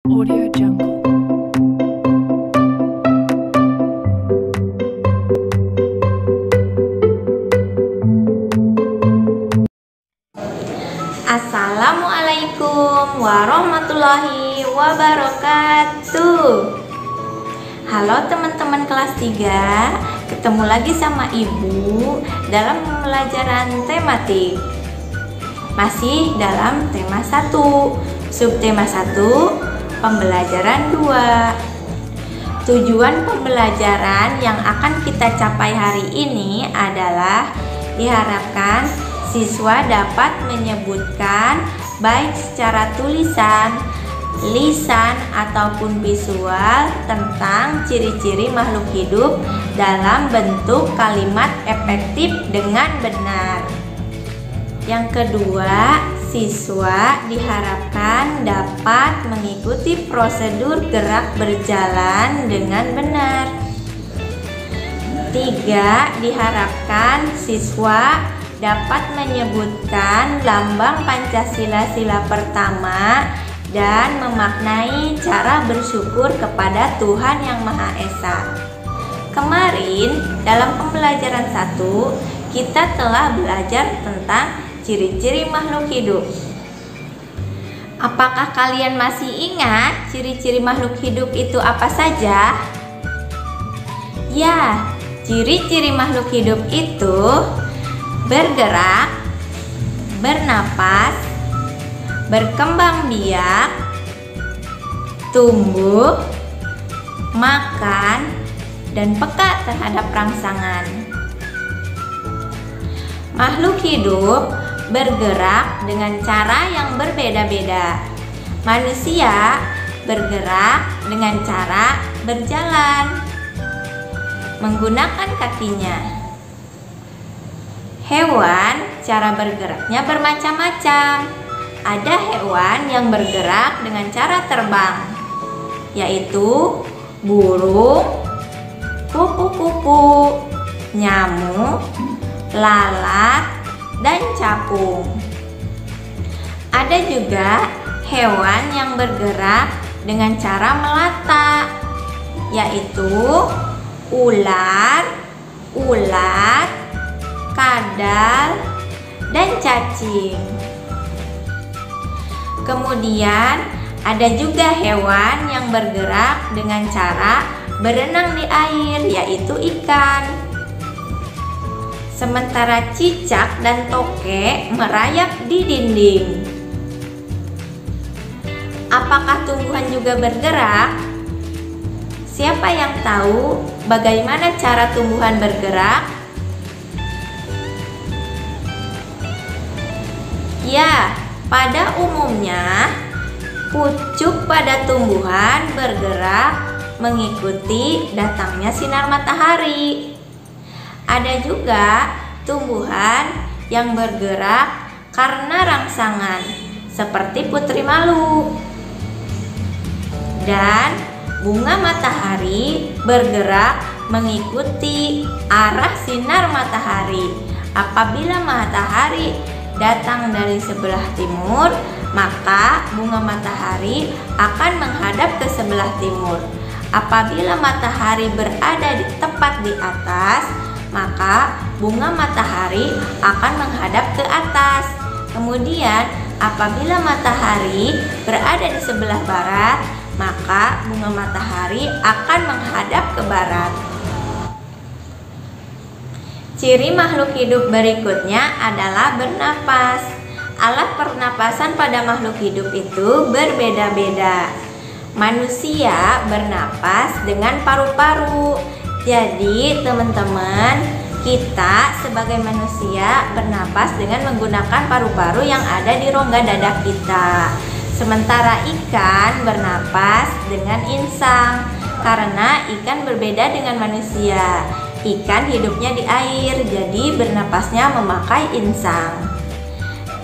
Audio Jungle. Assalamualaikum warahmatullahi wabarakatuh. Halo teman-teman kelas 3, ketemu lagi sama Ibu dalam pembelajaran tematik. Masih dalam tema 1, subtema 1, pembelajaran 2. Tujuan pembelajaran yang akan kita capai hari ini adalah diharapkan siswa dapat menyebutkan baik secara tulisan, lisan, ataupun visual tentang ciri-ciri makhluk hidup dalam bentuk kalimat efektif dengan benar. Yang kedua, siswa diharapkan dapat mengikuti prosedur gerak berjalan dengan benar. 3. Diharapkan siswa dapat menyebutkan lambang Pancasila sila pertama dan memaknai cara bersyukur kepada Tuhan Yang Maha Esa. Kemarin dalam pembelajaran 1 kita telah belajar tentang ciri-ciri makhluk hidup. Apakah kalian masih ingat ciri-ciri makhluk hidup itu apa saja? Ya, ciri-ciri makhluk hidup itu bergerak, bernapas, berkembang biak, tumbuh, makan, dan peka terhadap rangsangan. Makhluk hidup bergerak dengan cara yang berbeda-beda. Manusia bergerak dengan cara berjalan, menggunakan kakinya. Hewan cara bergeraknya bermacam-macam. Ada hewan yang bergerak dengan cara terbang, yaitu burung, kupu-kupu, nyamuk, lalat, dan capung. Ada juga hewan yang bergerak dengan cara melata, yaitu ular, ulat, kadal, dan cacing. Kemudian ada juga hewan yang bergerak dengan cara berenang di air, yaitu ikan. Sementara cicak dan toke merayap di dinding. Apakah tumbuhan juga bergerak? Siapa yang tahu bagaimana cara tumbuhan bergerak? Ya, pada umumnya pucuk pada tumbuhan bergerak mengikuti datangnya sinar matahari. Ada juga tumbuhan yang bergerak karena rangsangan, seperti putri malu. Dan bunga matahari bergerak mengikuti arah sinar matahari. Apabila matahari datang dari sebelah timur, maka bunga matahari akan menghadap ke sebelah timur. Apabila matahari berada tepat di atas, maka bunga matahari akan menghadap ke atas. Kemudian apabila matahari berada di sebelah barat, maka bunga matahari akan menghadap ke barat. Ciri makhluk hidup berikutnya adalah bernapas. Alat pernapasan pada makhluk hidup itu berbeda-beda. Manusia bernapas dengan paru-paru. Jadi teman-teman, kita sebagai manusia bernapas dengan menggunakan paru-paru yang ada di rongga dada kita. Sementara ikan bernapas dengan insang, karena ikan berbeda dengan manusia. Ikan hidupnya di air, jadi bernapasnya memakai insang.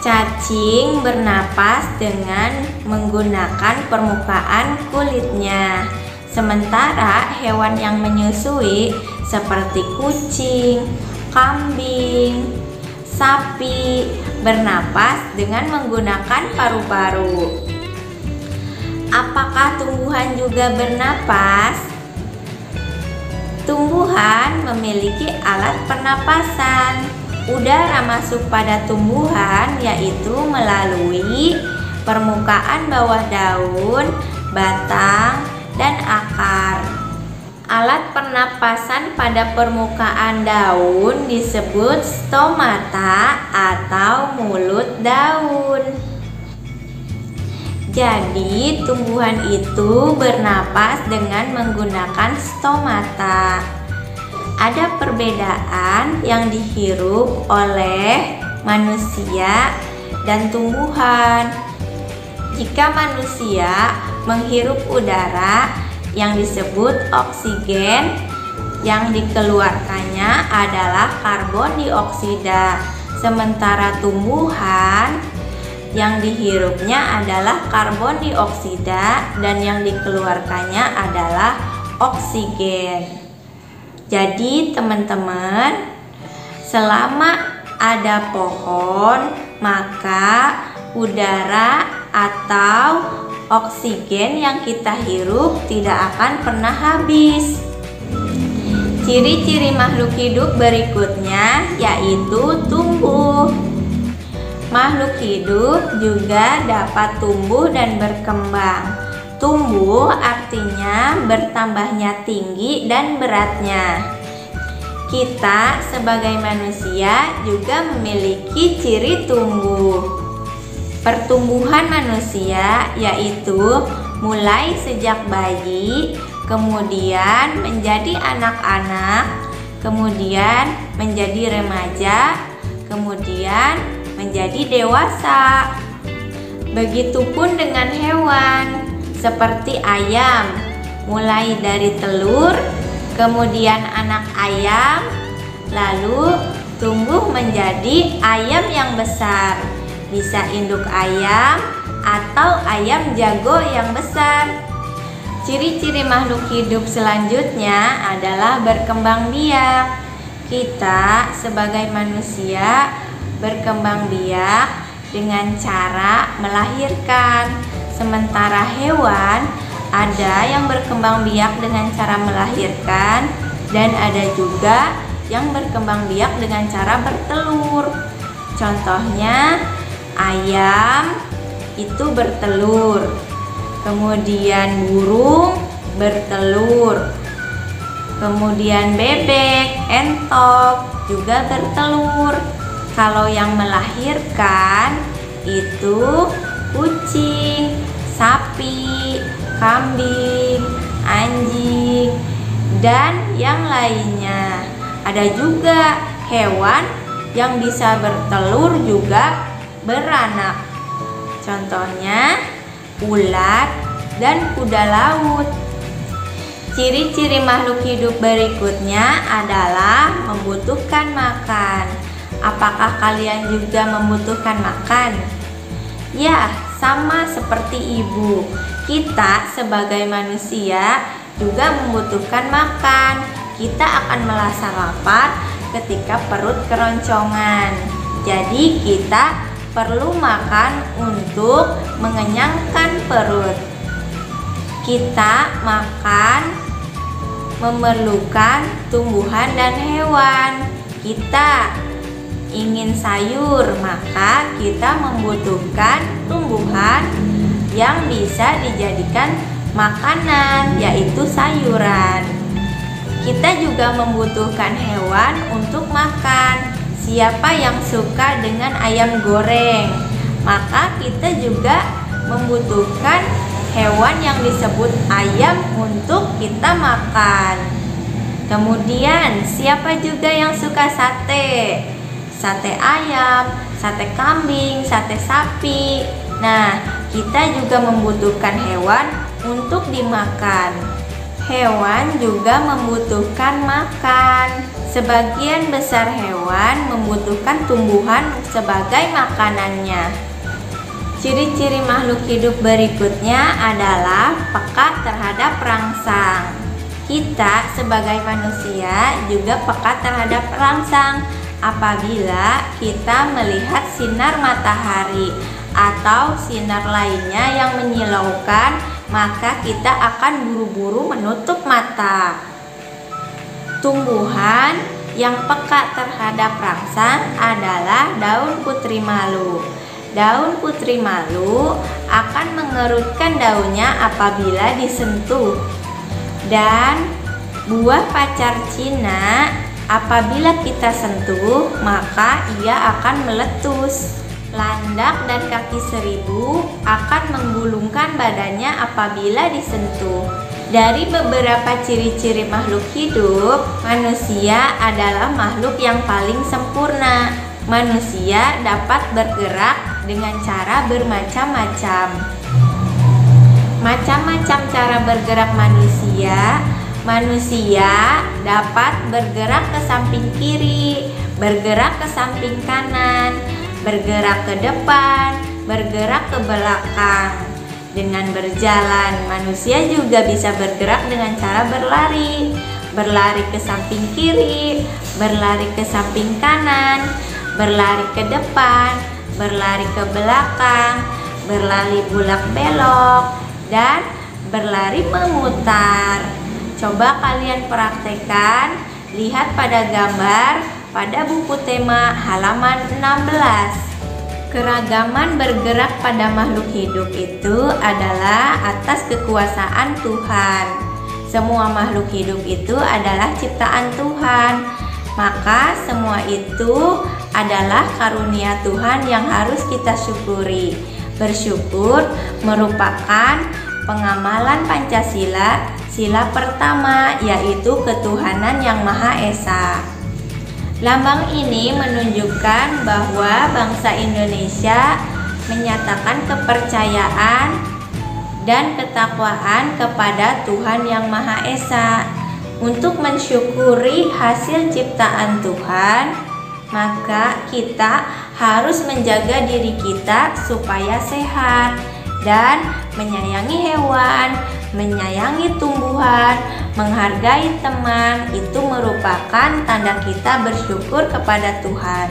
Cacing bernapas dengan menggunakan permukaan kulitnya. Sementara hewan yang menyusui seperti kucing, kambing, sapi bernapas dengan menggunakan paru-paru. Apakah tumbuhan juga bernapas? Tumbuhan memiliki alat pernapasan. Udara masuk pada tumbuhan yaitu melalui permukaan bawah daun, batang, dan akar. Alat pernapasan pada permukaan daun disebut stomata atau mulut daun. Jadi, tumbuhan itu bernapas dengan menggunakan stomata. Ada perbedaan yang dihirup oleh manusia dan tumbuhan. Jika manusia menghirup udara yang disebut oksigen, yang dikeluarkannya adalah karbon dioksida, sementara tumbuhan yang dihirupnya adalah karbon dioksida dan yang dikeluarkannya adalah oksigen. Jadi teman-teman, selama ada pohon, maka udara atau oksigen yang kita hirup tidak akan pernah habis. Ciri-ciri makhluk hidup berikutnya yaitu tumbuh. Makhluk hidup juga dapat tumbuh dan berkembang. Tumbuh artinya bertambahnya tinggi dan beratnya. Kita sebagai manusia juga memiliki ciri tumbuh. Pertumbuhan manusia yaitu mulai sejak bayi, kemudian menjadi anak-anak, kemudian menjadi remaja, kemudian menjadi dewasa. Begitupun dengan hewan seperti ayam, mulai dari telur, kemudian anak ayam, lalu tumbuh menjadi ayam yang besar, bisa induk ayam atau ayam jago yang besar. Ciri-ciri makhluk hidup selanjutnya adalah berkembang biak. Kita sebagai manusia berkembang biak dengan cara melahirkan, sementara hewan ada yang berkembang biak dengan cara melahirkan dan ada juga yang berkembang biak dengan cara bertelur. Contohnya ayam itu bertelur, kemudian burung bertelur, kemudian bebek, entok juga bertelur. Kalau yang melahirkan itu kucing, sapi, kambing, anjing, dan yang lainnya. Ada juga hewan yang bisa bertelur juga beranak. Contohnya ulat dan kuda laut. Ciri-ciri makhluk hidup berikutnya adalah membutuhkan makan. Apakah kalian juga membutuhkan makan? Ya, sama seperti ibu. Kita sebagai manusia juga membutuhkan makan. Kita akan merasa lapar ketika perut keroncongan. Jadi kita perlu makan untuk mengenyangkan perut. Kita makan memerlukan tumbuhan dan hewan. Kita ingin sayur, maka kita membutuhkan tumbuhan yang bisa dijadikan makanan, yaitu sayuran. Kita juga membutuhkan hewan untuk makan. Siapa yang suka dengan ayam goreng? Maka kita juga membutuhkan hewan yang disebut ayam untuk kita makan. Kemudian, siapa juga yang suka sate? Sate ayam, sate kambing, sate sapi. Nah, kita juga membutuhkan hewan untuk dimakan. Hewan juga membutuhkan makan. Sebagian besar hewan membutuhkan tumbuhan sebagai makanannya. Ciri-ciri makhluk hidup berikutnya adalah peka terhadap rangsang. Kita sebagai manusia juga peka terhadap rangsang. Apabila kita melihat sinar matahari atau sinar lainnya yang menyilaukan maka kita akan buru-buru menutup mata. Tumbuhan yang peka terhadap rangsang adalah daun putri malu. Daun putri malu akan mengerutkan daunnya apabila disentuh. Dan buah pacar Cina apabila kita sentuh, maka ia akan meletus. Landak dan kaki seribu akan menggulungkan badannya apabila disentuh. Dari beberapa ciri-ciri makhluk hidup, manusia adalah makhluk yang paling sempurna. Manusia dapat bergerak dengan cara bermacam-macam. Macam-macam cara bergerak manusia. Manusia dapat bergerak ke samping kiri, bergerak ke samping kanan, bergerak ke depan, bergerak ke belakang. Dengan berjalan, manusia juga bisa bergerak dengan cara berlari. Berlari ke samping kiri, berlari ke samping kanan, berlari ke depan, berlari ke belakang, berlari bulak-belok, dan berlari memutar. Coba kalian praktekkan, lihat pada gambar pada buku tema halaman 16. Keragaman bergerak pada makhluk hidup itu adalah atas kekuasaan Tuhan. Semua makhluk hidup itu adalah ciptaan Tuhan. Maka semua itu adalah karunia Tuhan yang harus kita syukuri. Bersyukur merupakan pengamalan Pancasila, sila pertama, yaitu ketuhanan yang Maha Esa. Lambang ini menunjukkan bahwa bangsa Indonesia menyatakan kepercayaan dan ketakwaan kepada Tuhan yang Maha Esa. Untuk mensyukuri hasil ciptaan Tuhan, maka kita harus menjaga diri kita supaya sehat dan menyayangi hewan, menyayangi tumbuhan, menghargai teman. Itu merupakan tanda kita bersyukur kepada Tuhan.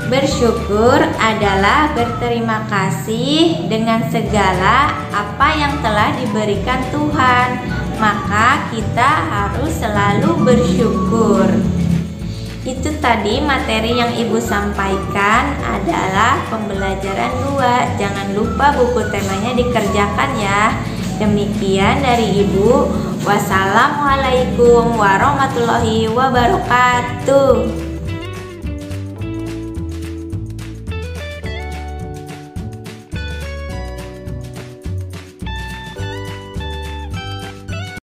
Bersyukur adalah berterima kasih dengan segala apa yang telah diberikan Tuhan. Maka kita harus selalu bersyukur. Itu tadi materi yang Ibu sampaikan adalah pembelajaran 2. Jangan lupa buku temanya dikerjakan ya. Demikian dari Ibu. Wassalamualaikum warahmatullahi wabarakatuh.